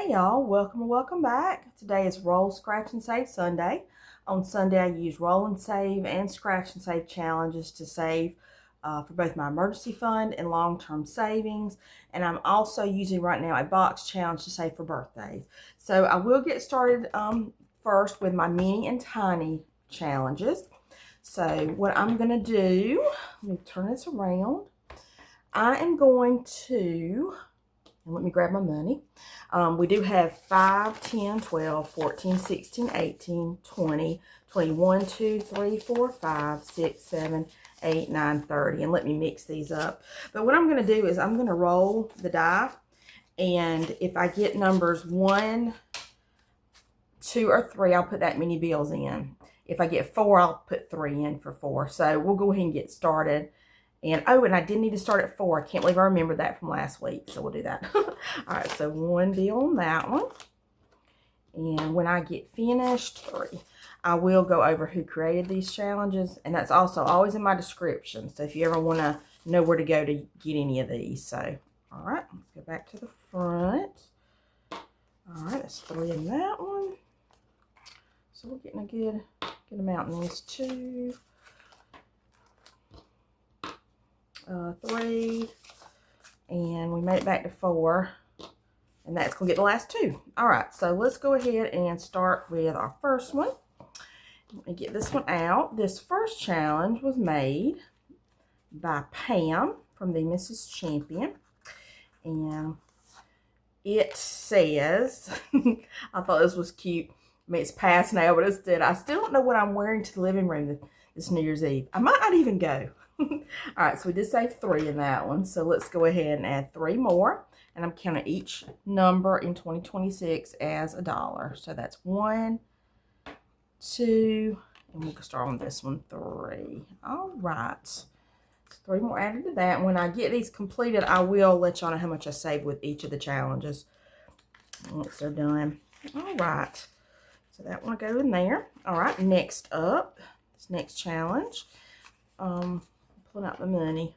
Hey y'all, welcome and welcome back. Today is Roll, Scratch, and Save Sunday. On Sunday I use Roll and Save and Scratch and Save challenges to save for both my emergency fund and long-term savings. And I'm also using right now a box challenge to save for birthdays. So I will get started first with my mini and tiny challenges. So what I'm going to do, let me turn this around. I am going to... And let me grab my money. We do have 5, 10, 12, 14, 16, 18, 20, 21, 2, 3, 4, 5, 6, 7, 8, 9, 30. And let me mix these up. But what I'm going to do is I'm going to roll the die. And if I get numbers 1, 2, or 3, I'll put that many bills in. If I get 4, I'll put 3 in for 4. So we'll go ahead and get started. And I did need to start at 4. I can't believe I remembered that from last week. So we'll do that. All right, so 1 bill on that one. And when I get finished, 3. I will go over who created these challenges. And that's also always in my description. So if you ever want to know where to go to get any of these. So, all right, let's go back to the front. All right, that's 3 in that one. So we're getting a good amount in these 2. 3, and we made it back to 4, and that's gonna get the last 2. All right, so let's go ahead and start with our first one. Let me get this one out. This first challenge was made by Pam from the Mrs. Champion, and it says, I thought this was cute. I mean, it's past now, but it said, I still don't know what I'm wearing to the living room this New Year's Eve. I might not even go. All right, so we did save 3 in that one. So let's go ahead and add 3 more. And I'm counting each number in 2026 as $1. So that's 1, 2, and we'll start on this one, 3. All right. So 3 more added to that. When I get these completed, I will let y'all know how much I saved with each of the challenges once they're done. All right. So that one will go in there. All right, next up, this next challenge. Pulling out the money.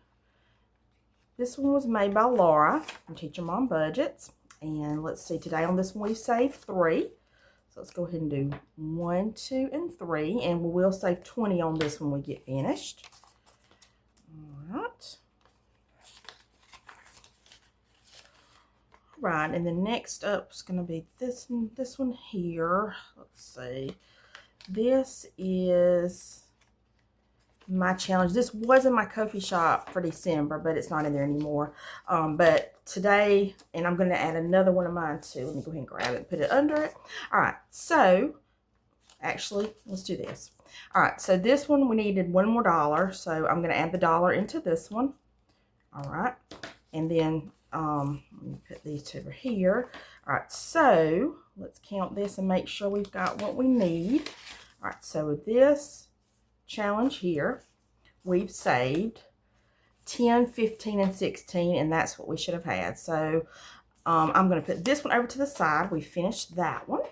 This one was made by Laura from Teacher Mom Budgets. And let's see, today on this one we saved 3. So let's go ahead and do 1, 2, and 3. And we will save 20 on this when we get finished. All right. Right, and then next up is going to be this one here. Let's see. This is my challenge. This was in my Ko-fi shop for December, but it's not in there anymore. But today, and I'm going to add another one of mine too. Let me go ahead and grab it and put it under it. All right, so actually, let's do this. All right, so this one we needed $1 more, so I'm going to add the dollar into this one. All right, and then let me put these 2 over here. All right, so let's count this and make sure we've got what we need. All right, so with this challenge here, we've saved 10, 15, and 16, and that's what we should have had. So I'm going to put this one over to the side. We finished that one.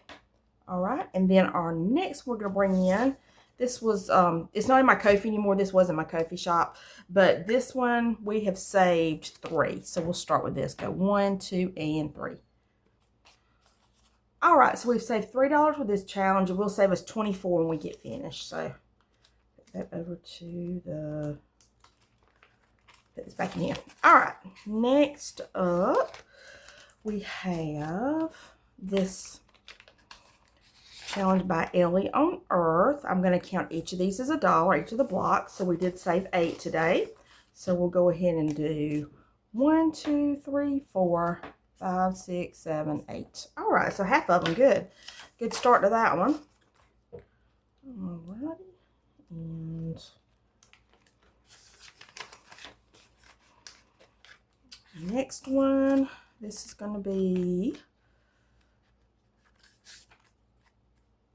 All right, and then our next we're going to bring in, this was, it's not in my Ko-fi anymore. This was in my Ko-fi shop, but this one we have saved 3. So we'll start with this. Go 1, 2, and 3. All right, so we've saved $3 with this challenge. It will save us 24 when we get finished. So that over to the, put this back in here. All right, next up, we have this challenge by Ellie on Earth. I'm going to count each of these as $1, each of the blocks. So we did save 8 today. So we'll go ahead and do 1, 2, 3, 4, 5, 6, 7, 8. All right, so half of them, good. Good start to that one. All righty. And next one, this is going to be,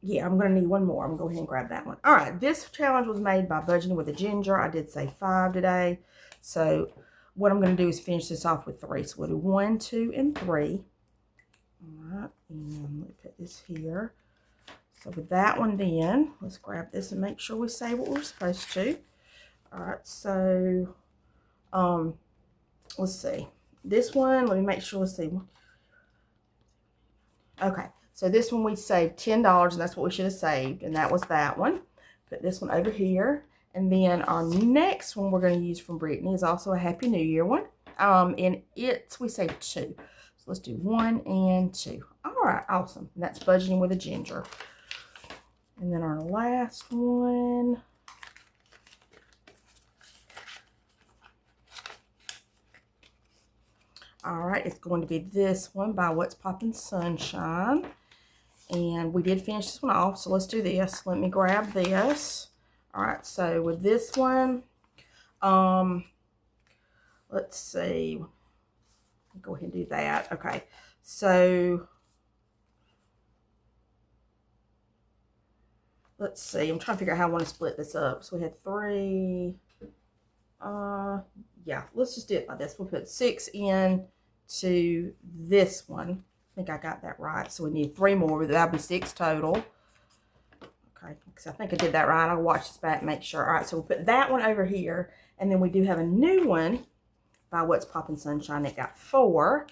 yeah, I'm going to need 1 more. I'm going to go ahead and grab that one. All right, this challenge was made by Budgeting with a Ginger. I did say 5 today. So what I'm going to do is finish this off with 3. So we'll do 1, 2, and 3. All right, and let me put this here. So with that one then, let's grab this and make sure we say what we're supposed to. All right, so let's see. This one, let me make sure, let's see. Okay, so this one we saved $10, and that's what we should have saved, and that was that one. Put this one over here. And then our next one we're going to use from Brittany is also a Happy New Year one. And we saved 2. So let's do 1 and 2. All right, awesome. And that's Budgeting with a Ginger. And then our last one. All right, it's going to be this one by What's Poppin' Sunshine. And we did finish this one off, so let's do this. Let me grab this. All right, so with this one, let's see. Go ahead and do that. Okay, so let's see. I'm trying to figure out how I want to split this up. So we had 3. Yeah, let's just do it like this. We'll put 6 in to this one. I think I got that right. So we need 3 more, but that'll be 6 total. Okay, because I think I did that right. I'll watch this back and make sure. All right, so we'll put that one over here. And then we do have a new one by What's Poppin' Sunshine. It got 4.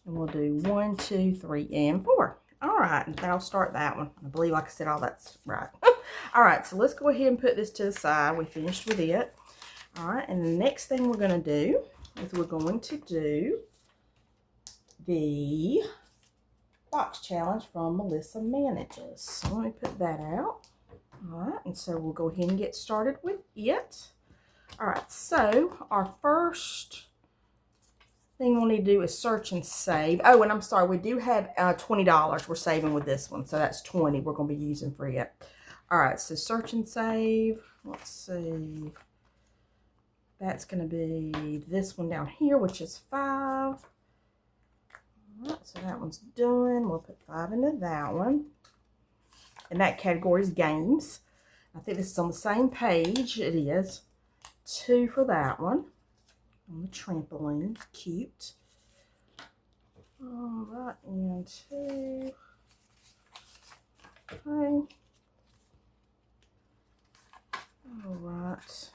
And we'll do 1, 2, 3, and 4. All right, and I'll start that one. I believe, like I said, all that's right. All right, so let's go ahead and put this to the side. We finished with it. All right, and the next thing we're going to do is we're going to do the box challenge from Melissa Manages. So let me put that out. All right, and so we'll go ahead and get started with it. All right, so our first thing we'll need to do is search and save. Oh, and I'm sorry, we do have $20 we're saving with this one. So that's 20 we're going to be using for it. All right, so search and save. Let's see. That's going to be this one down here, which is 5. All right, so that one's done. We'll put 5 into that one. And that category is games. I think this is on the same page. It is. 2 for that one. On the trampoline. Cute. All right, and 2. Okay. All right.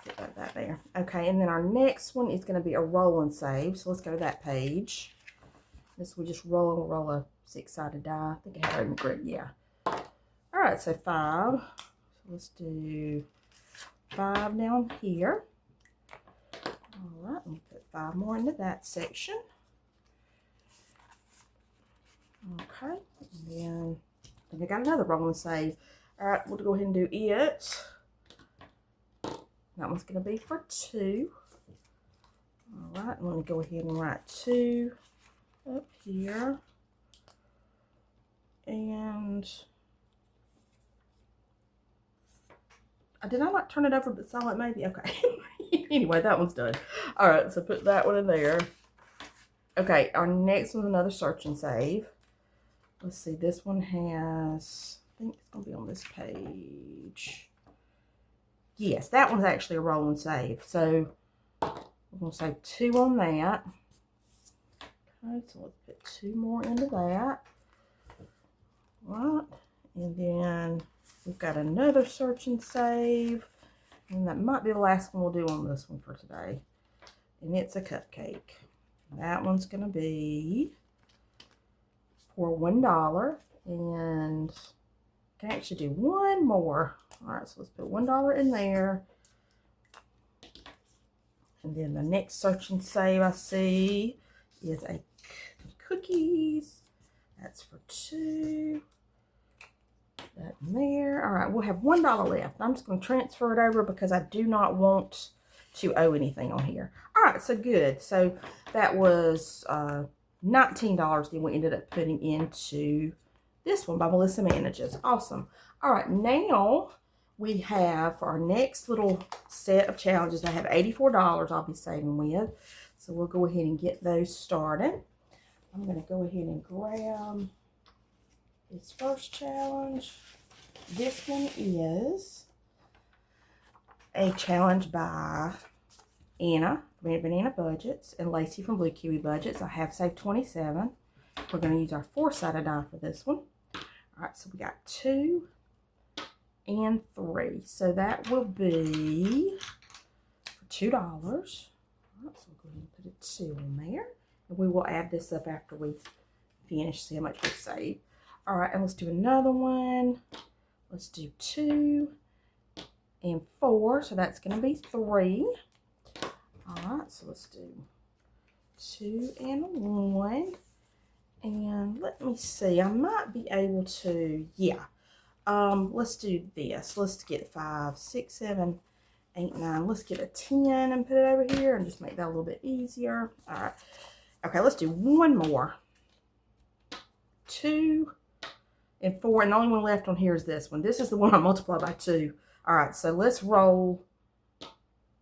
Get that there. Okay, and then our next one is going to be a roll and save. So let's go to that page. This we just roll a 6-sided die. I think I had it in grid. Yeah. All right, so 5. So let's do 5 down here. All right, let me put 5 more into that section. Okay, and then I think I got another roll and save. All right, we'll go ahead and do it. That one's going to be for 2. All right, let me go ahead and write 2 up here. And did I not turn it over but silent maybe? Okay. Anyway, that one's done. All right, so put that one in there. Okay, our next one's another search and save. Let's see, this one has, I think it's going to be on this page. Yes, that one's actually a roll and save. So we're going to save 2 on that. Okay, so let's put 2 more into that. Right, and then we've got another search and save. And that might be the last one we'll do on this one for today. And it's a cupcake. That one's going to be for $1. And I can actually do 1 more. All right, so let's put $1 in there. And then the next search and save I see is a cookies. That's for 2. That in there. All right, we'll have $1 left. I'm just going to transfer it over because I do not want to owe anything on here. All right, so good. So that was $19 that we ended up putting into this one by Melissa Manages. Awesome. All right, now we have for our next little set of challenges, I have $84 I'll be saving with. So we'll go ahead and get those started. I'm going to go ahead and grab this first challenge. This one is a challenge by Anna from Red Banana Budgets and Lacey from Blue Kiwi Budgets. I have saved 27. We're going to use our 4-sided die for this one. All right, so we got 2 and 3. So that will be for $2. All right, so we'll go ahead and put a 2 in there. And we will add this up after we finish, see how much we save. All right, and let's do another one. Let's do 2 and 4, so that's going to be 3. All right, so let's do 2 and 1. And let me see, I might be able to, yeah. Let's do this. Let's get 5, 6, 7, 8, 9. Let's get a 10 and put it over here and just make that a little bit easier. All right. Okay, let's do one more. 2 and 4. And the only one left on here is this one. This is the one I multiplied by 2. All right, so let's roll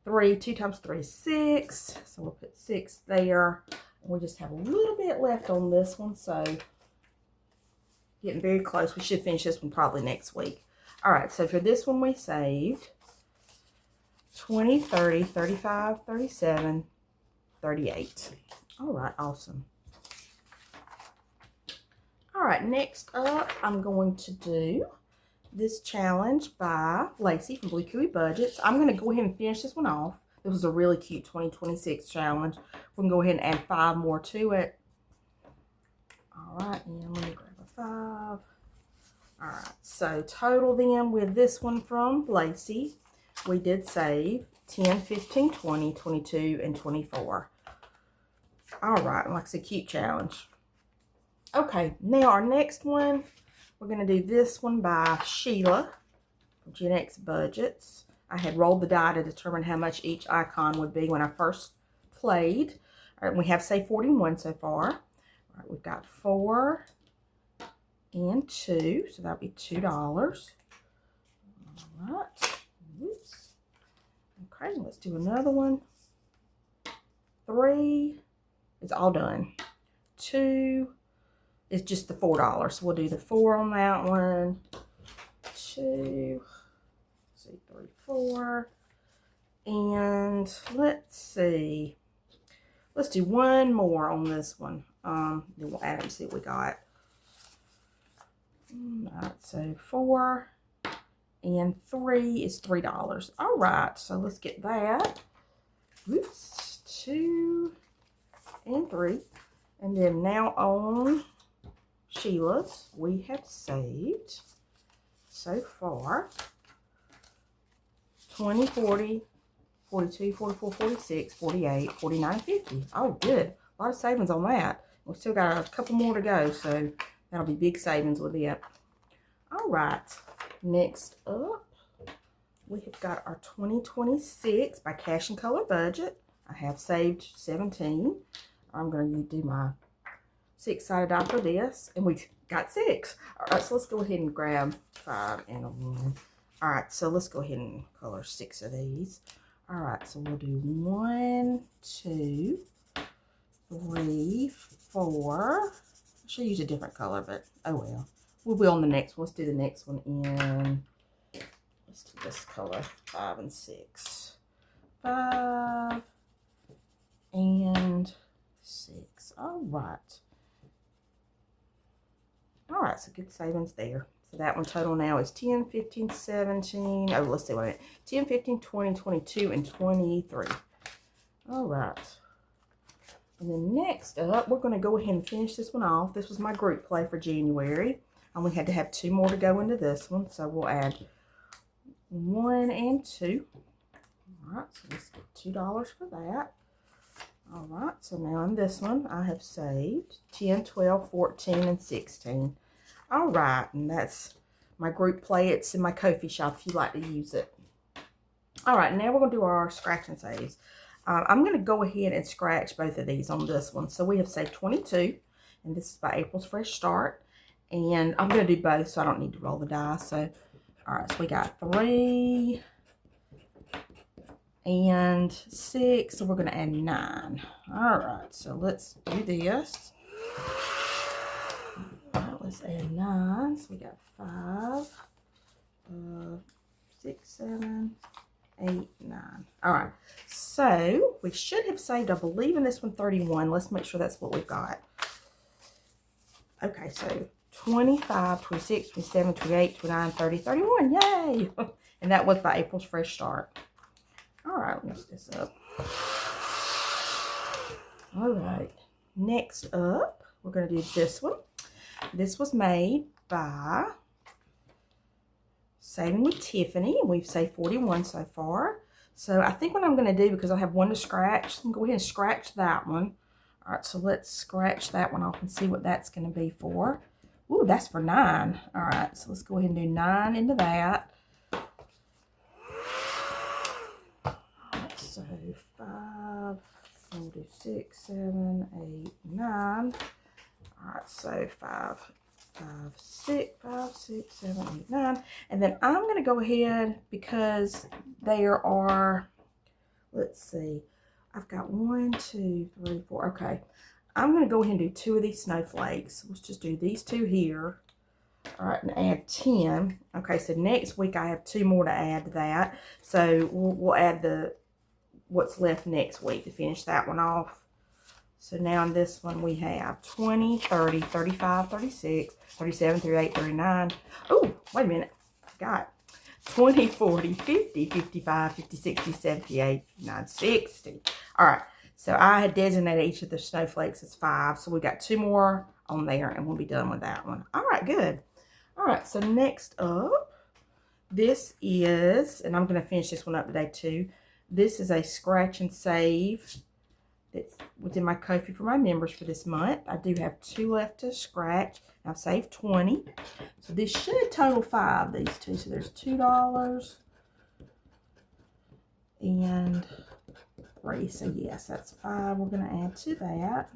3. 2 times 3 is 6. So we'll put 6 there. We just have a little bit left on this one, so getting very close. We should finish this one probably next week. All right, so for this one we saved 20, 30, 35, 37, 38. All right, awesome. All right, next up, I'm going to do this challenge by Lacey from Blue Kiwi Budgets. I'm going to go ahead and finish this one off. This was a really cute 2026 challenge. We're going to go ahead and add 5 more to it. All right, and let me grab a 5. All right, so total then with this one from Lacey, we did save 10, 15, 20, 22, and 24. All right, like I said, cute challenge. Okay, now our next one, we're going to do this one by Sheila from Gen X Budgets. I had rolled the die to determine how much each icon would be when I first played. All right, we have saved 41 so far. All right, we've got 4 and 2, so that'll be $2. All right. Oops. Okay, let's do another one. 3 is all done. 2 is just the $4. So we'll do the 4 on that one. 2. 3, 4, and let's see. Let's do one more on this one. Then we'll add it and see what we got. All right, so 4 and 3 is $3. All right, so let's get that. Oops, 2 and 3, and then now on Sheila's, we have saved so far 20, 40, 42, 44, 46, 48, 49, 50. Oh, good. A lot of savings on that. We've still got a couple more to go, so that'll be big savings with it. All right. Next up, we have got our 2026 by Cash and Color Budget. I have saved 17. I'm going to do my 6-sided die for this, and we got 6. All right, so let's go ahead and grab 5 and a 1. All right, so let's go ahead and color 6 of these. All right, so we'll do 1, 2, 3, 4. I should use a different color, but oh well. We'll be on the next one. Let's do the next one in, let's do this color, 5 and 6. 5 and 6. All right. All right, so good savings there. So that one total now is 10, 15, 17. Oh, let's see what I meant. 10, 15, 20, 22, and 23. All right. And then next up, we're going to go ahead and finish this one off. This was my group play for January. I only had to have 2 more to go into this one. So we'll add 1 and 2. All right, so let's get $2 for that. All right, so now in this one, I have saved 10, 12, 14, and 16. All right, and that's my group play. It's in my Ko-fi shop if you like to use it. All right, now we're going to do our scratch and saves. I'm going to go ahead and scratch both of these on this one. So we have saved 22, and this is by April's Fresh Start. And I'm going to do both, so I don't need to roll the dice. So, all right, so we got 3 and 6, so we're going to add 9. All right, so let's do this. All right, let's add 9. So we got 5, 6, 7, 8, 9. All right, so we should have saved, I believe, in this one 31. Let's make sure that's what we've got. Okay, so 25, 26, 27, 28, 29, 30, 31. Yay! And that was by April's Fresh Start. All right, let me get this up. All right, next up, we're going to do this one. This was made by Saving with Tiffany. We've saved 41 so far. So I think what I'm going to do, because I have one to scratch, I'm going to go ahead and scratch that one. All right, so let's scratch that one off and see what that's going to be for. Ooh, that's for 9. All right, so let's go ahead and do 9 into that. All right, so 5, we'll do 6, 7, 8, 9. All right, so 5, 6, 7, 8, 9. And then I'm going to go ahead, because there are, let's see, I've got 1, 2, 3, 4. Okay, I'm going to go ahead and do 2 of these snowflakes. Let's just do these 2 here. All right, and add 10. Okay, so next week I have 2 more to add to that. So we'll add what's left next week to finish that one off. So now in this one we have 20, 30, 35, 36, 37, 38, 39. Oh, wait a minute. Got 20, 40, 50, 55, 56, 57, 58, 59, 60. All right. So I had designated each of the snowflakes as 5. So we got 2 more on there and we'll be done with that one. All right, good. All right, so next up, this is, and I'm going to finish this one up today too. This is a scratch and save. That's within my Ko-fi for my members for this month. I do have 2 left to scratch. I've saved 20. So this should total 5, these 2. So there's $2 and 3. So yes, that's 5 we're going to add to that.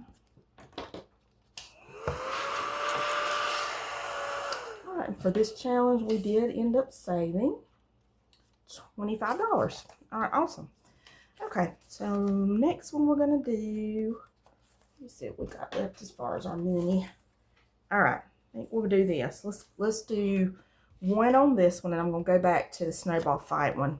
All right, and for this challenge, we did end up saving $25. All right, awesome. Okay, so next one we're going to do, let's see what we got left as far as our mini. All right, I think we'll do this. Let's do 1 on this one, and I'm going to go back to the snowball fight one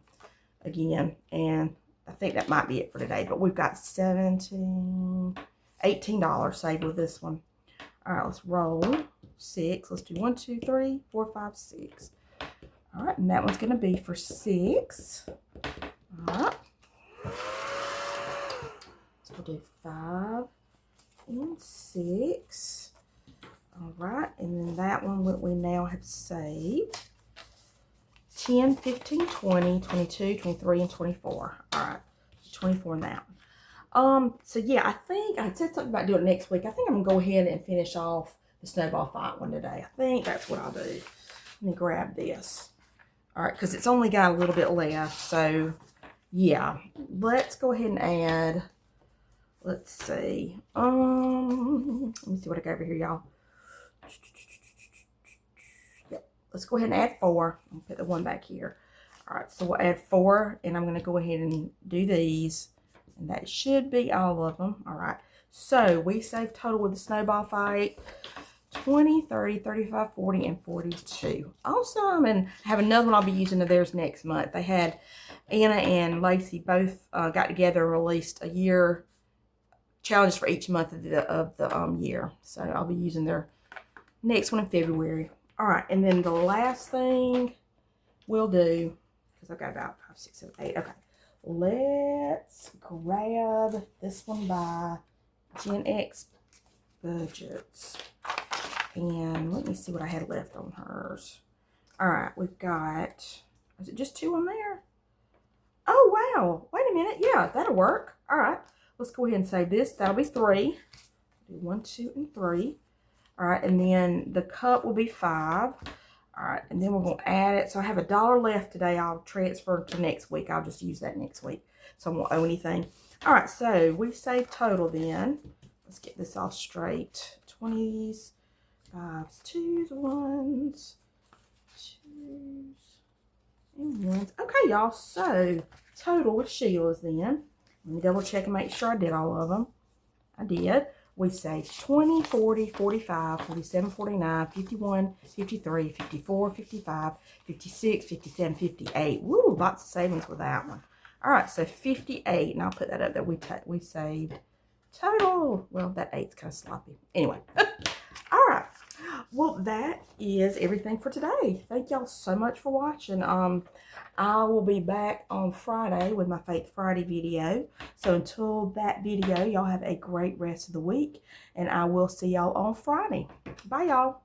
again, and I think that might be it for today, but we've got $18 saved with this one. All right, let's roll 6. Let's do 1, 2, 3, 4, 5, 6. All right, and that one's going to be for 6. All right. So we'll do 5 and 6. All right, and then that one what we now have saved 10, 15, 20, 22, 23, and 24. All right, 24 in that one. So yeah, I think I said something about doing it next week. I think I'm gonna go ahead and finish off the snowball fight one today. I think that's what I'll do. Let me grab this. All right, because it's only got a little bit left, so yeah, let's go ahead and add, let's see, let me see what I got over here, y'all. Yep, let's go ahead and add 4. I'll put the 1 back here. All right, so we'll add 4, and I'm going to go ahead and do these, and that should be all of them. All right, so we saved total with the snowball fight 20, 30, 35, 40, and 42. Awesome. And I have another one I'll be using of theirs next month. They had Anna and Lacey both got together and released a year challenge for each month of the year. So I'll be using their next one in February. All right, and then the last thing we'll do, because I've got about 5, 6, 7, 8. Okay, let's grab this one by Gen X Budgets. And let me see what I had left on hers. All right, we've got, is it just 2 on there? Oh, wow. Wait a minute. Yeah, that'll work. All right, let's go ahead and save this. That'll be 3. Do 1, 2, and 3. All right, and then the cup will be 5. All right, and then we're going to add it. So I have $1 left today. I'll transfer to next week. I'll just use that next week, so I won't owe anything. All right, so we've saved total then. Let's get this all straight. 20s. 5s, 2s, 1s, 2s, and 1s. Okay, y'all. So, total with Sheila's then. Let me double check and make sure I did all of them. I did. We saved 20, 40, 45, 47, 49, 51, 53, 54, 55, 56, 57, 58. Woo, lots of savings with that one. All right, so 58, and I'll put that up there. We saved total. Well, that 8's kind of sloppy. Anyway. All right. Well, that is everything for today. Thank y'all so much for watching. I will be back on Friday with my Faith Friday video. So until that video, y'all have a great rest of the week, and I will see y'all on Friday. Bye, y'all.